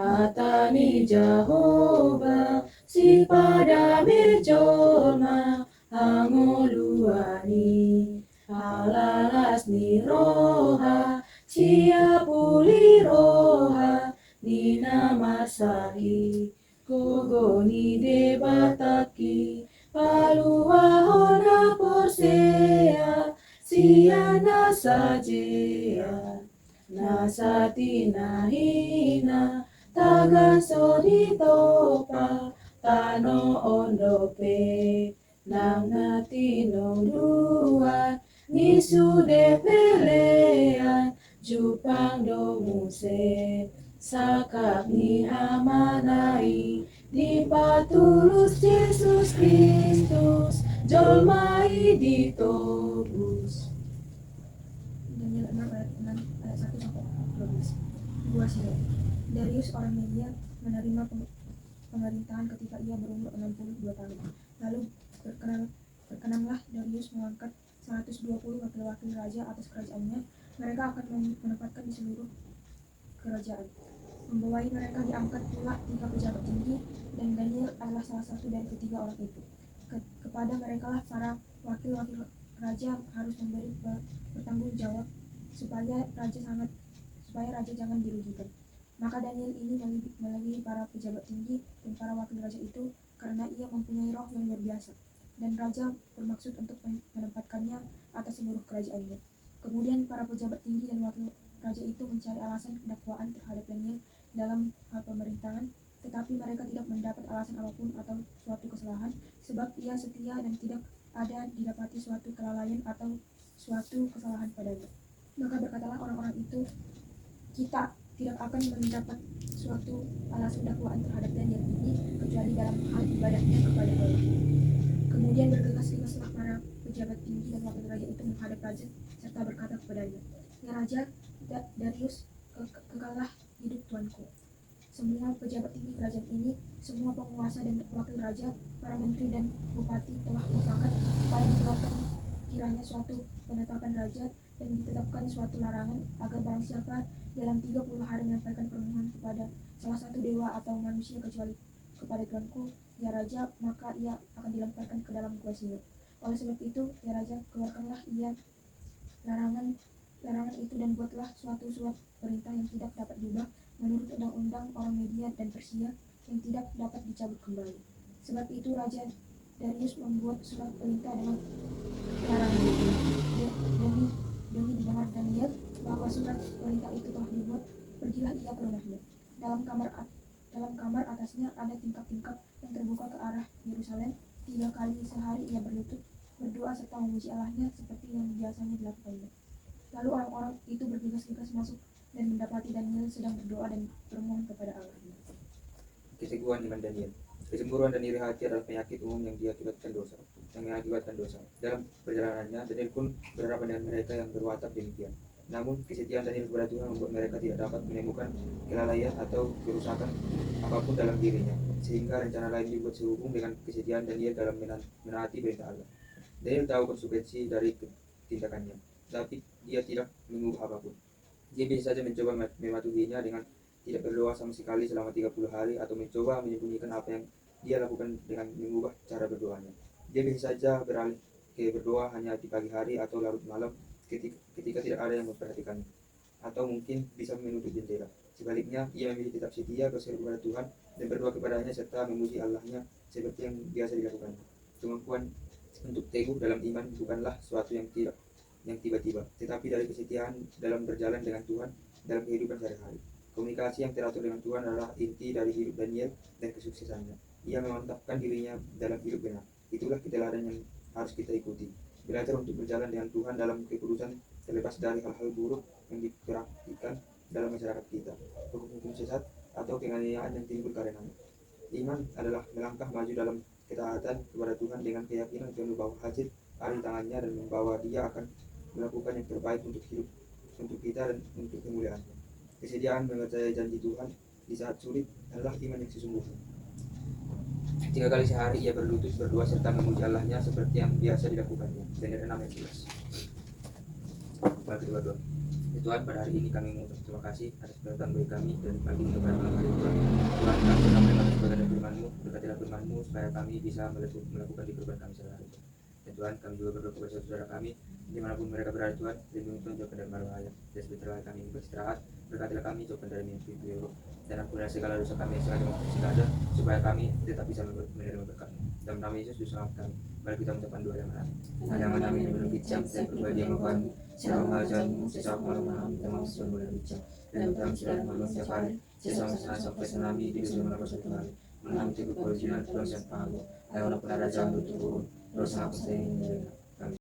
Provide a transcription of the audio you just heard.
Hatani Jehovah si pada berjolma hangoluani halalas ni roha cia puli roha ni namasahi kogoni debataki paluahona porsea siana sajea nasatina hina tagan sodi topa tano ondope nang natinong duan nisu de pelean jupang domuse sakap ni hamanai di patulus Yesus Kristus jolmai ditobus. Daniel 6 ayat 1-12. Dua sila. Darius orang Media menerima pemerintahan ketika ia berumur 62 tahun. Lalu berkenanlah Darius mengangkat 120 wakil-wakil raja atas kerajaannya. Mereka akan menempatkan di seluruh kerajaan. Membawai mereka diangkat pula 3 pejabat tinggi, dan Daniel adalah salah satu dari ketiga orang itu. Kepada merekalah para wakil-wakil raja harus memberi bertanggung jawab supaya raja jangan dirugikan. Maka Daniel ini melebihi para pejabat tinggi dan para wakil raja itu karena ia mempunyai roh yang luar biasa, dan raja bermaksud untuk menempatkannya atas seluruh kerajaannya. Kemudian para pejabat tinggi dan wakil raja itu mencari alasan dakwaan terhadap Daniel dalam hal pemerintahan, tetapi mereka tidak mendapat alasan apapun atau suatu kesalahan, sebab ia setia dan tidak ada didapati suatu kelalaian atau suatu kesalahan padanya. Maka berkatalah orang-orang itu, kita tidak akan mendapat suatu alasan dakwaan terhadap Daniel ini kecuali dalam hal ibadahnya kepada Allah. Kemudian bergegas-gegaslah para pejabat tinggi dan wakil raja itu menghadap raja serta berkata kepadanya, ya Raja Darius, kekallah hidup tuanku. Semua pejabat tinggi kerajaan ini, semua penguasa dan wakil raja, para menteri dan bupati telah bersepakat supaya dikeluarkan kiranya suatu penetapan raja dan ditetapkan suatu larangan agar barang siapa dalam 30 hari menyampaikan permohonan kepada salah satu dewa atau manusia kecuali kepada tuanku, ya Raja, maka ia akan dilemparkan ke dalam gua Singa. Oleh sebab itu, ya Raja, keluarkanlah ia larangan itu dan buatlah suatu surat perintah yang tidak dapat diubah menurut undang-undang orang Media dan Persia yang tidak dapat dicabut kembali. Sebab itu Raja Darius membuat surat perintah dengan larangan itu. Demi didengar Daniel bahwa surat perintah itu telah dibuat, pergilah ia ke rumahnya. Dalam kamar atasnya ada tingkap-tingkap yang terbuka ke arah Yerusalem. 3 kali sehari ia berlutut, berdoa serta memuji Allahnya seperti yang biasanya dilakukannya. Lalu orang-orang itu bergegas-gegas masuk dan mendapati Daniel sedang berdoa dan bermohon kepada Allahnya. Keteguhan iman Daniel. Kecemburuan dan iri hati adalah penyakit umum yang mengakibatkan dosa. Dalam perjalanannya, Daniel pun berhadapan dengan mereka yang berwatak demikian. Namun, kesetiaan Daniel kepada Tuhan membuat mereka tidak dapat menemukan kelalaian atau kerusakan apapun dalam dirinya, sehingga rencana lain dibuat sehubung dengan kesetiaan Daniel dalam menaati perintah Allah. Daniel tahu konsekuensi dari tindakannya, tapi dia tidak mengubah apapun. Dia bisa saja mencoba mematuhinya dengan tidak berdoa sama sekali selama 30 hari atau mencoba menyembunyikan apa yang dia lakukan dengan mengubah cara berdoanya. Dia bisa saja beralih ke berdoa hanya di pagi hari atau larut malam ketika tidak ada yang memperhatikannya, atau mungkin bisa menutup jendela. Sebaliknya, ia memilih tetap setia berseru kepada Tuhan dan berdoa kepadanya serta memuji Allahnya seperti yang biasa dilakukannya. Kemampuan untuk teguh dalam iman bukanlah suatu yang tiba-tiba, tetapi dari kesetiaan dalam berjalan dengan Tuhan dalam kehidupan sehari-hari. Komunikasi yang teratur dengan Tuhan adalah inti dari hidup Daniel dan kesuksesannya. Ia memantapkan dirinya dalam hidup benar. Itulah keteladan yang harus kita ikuti. Belajar untuk berjalan dengan Tuhan dalam kekudusan terlepas dari hal-hal buruk yang dipraktikkan dalam masyarakat kita, hukum-hukum sesat atau penganiayaan yang timbul karenanya. Iman adalah melangkah maju dalam ketaatan kepada Tuhan dengan keyakinan penuh bahwa hasil ari tangannya dan membawa dia akan melakukan yang terbaik untuk hidup, untuk kita dan untuk kemuliaannya. Kesediaan mempercayai janji Tuhan di saat sulit adalah iman yang sesungguhnya. 3 kali sehari ia berlutut berdoa serta memuji Allahnya seperti yang biasa dilakukannya. Daniel 6 ayat 11. Tuhan, pada hari ini kami mengucap terima kasih atas pernyataan bagi kami dan bagi kepada malam hari Tuhan. firman-Mu supaya kami bisa melakukan di kehidupan kami sehari-hari. Dan Tuhan, kami juga berdoa kepada saudara kami dimanapun mereka berada Tuhan, lindungi Tuhan, jauhkan dari bahaya. Dan sebentar kami beristirahat, berkatilah kami, jauhkan dari mimpi buruk, dan ampunilah segala dosa kami yang sengaja maupun sengaja, supaya kami tetap bisa menerima berkat. Dalam nama Yesus, diselamatkan kami. Mari kita mengucapkan doa yang benar. Ada yang kami yang berbicara dan berbagi yang melakukan selama mengajarmu, sesama malam teman Tuhan boleh bicara. Dan dalam segala malam setiap hari, sesama sampai tsunami di dunia mana bersuatu hari. Menanti kepolisian Tuhan dan Tuhan. Ayo pun ada jalan untuk turun, dosa aku sering